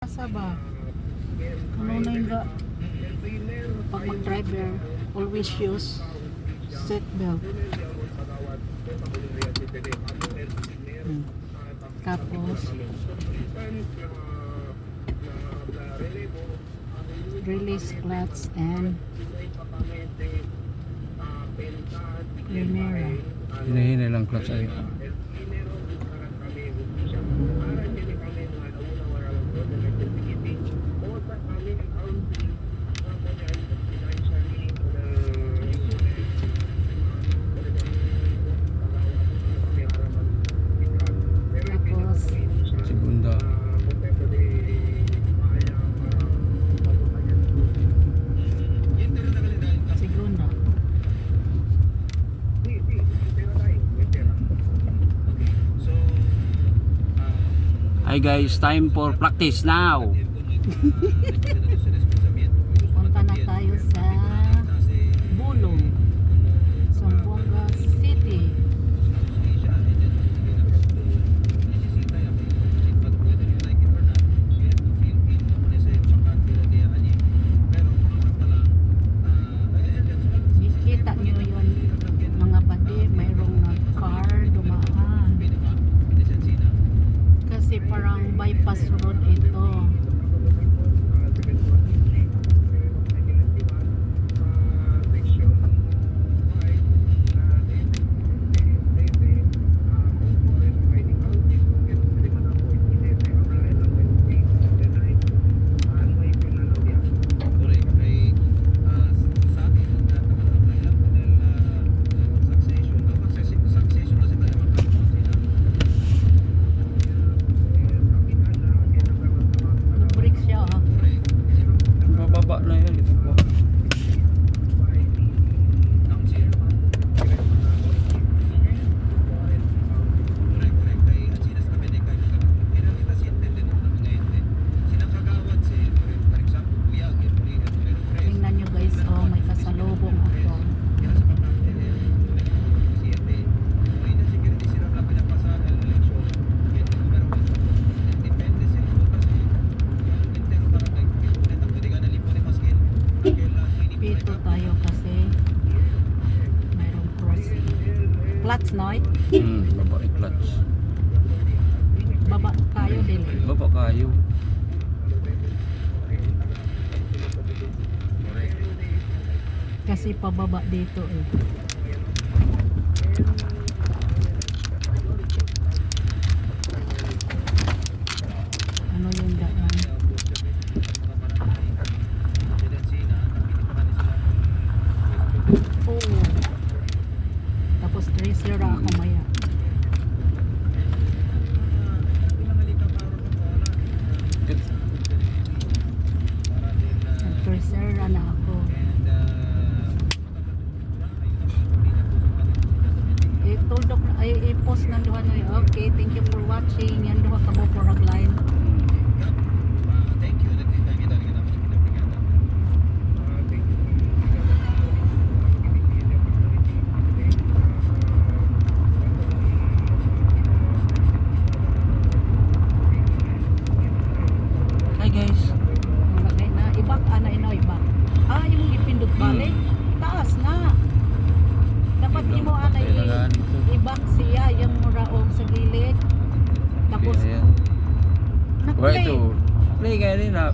Asa ba? Ano na yung pag mag-driver, always use seat belt. Tapos release clutch and Primera. Hinahinay lang clutch ay. Tapos Segunda. segunda. Hi guys, time for practice now. Punta na tayo sa Bulong, Zamboanga City. Kita nyo yun mga pati, mayroong car dumaan. Kasi parang bypass road ito. Nag-break siya ha. Bababa na yan ito po. Tingnan nyo guys, oh may kasalubong ako. Pito tayo kasi mayroong crossing. Clutch noy? Baba ay clutch. Baba tayo dili. Baba kayo. Kasi pababa dito eh. Ano yung daan? Oo. Tapos tracer ako maya. Tracer na ako. Tuldok na ay i-post na duha no. Okay, thank you for watching. Yan duha ka mo for line. Hi guys. Malagay na ibak ana ino ibak. Ah, yung ipindot balik. Taas na. Dapat imo ana Kailangan ito. ibak siya yung muraog sa gilid. Tapos Ayan. Wah nag-play. itu. Play kayak ini nak.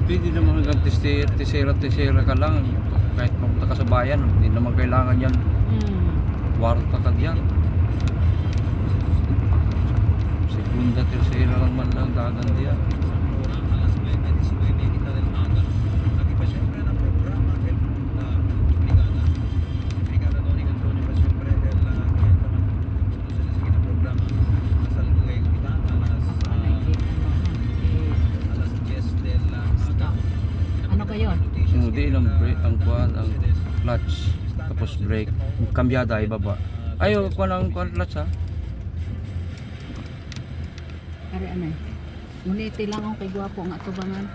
Hindi naman hanggang tisera ka lang. Kahit pumunta ka sa bayan, hindi naman kailangan yan. Warta ka diyan. Segunda, tercera lang man lang dagan diyan. gamit ang kuan, ang clutch, tapos brake, kambyada ibaba. Ayo kuan ang kuan clutch ha. Ari anay. Uniti lang ang kay gwapo nga tubangan.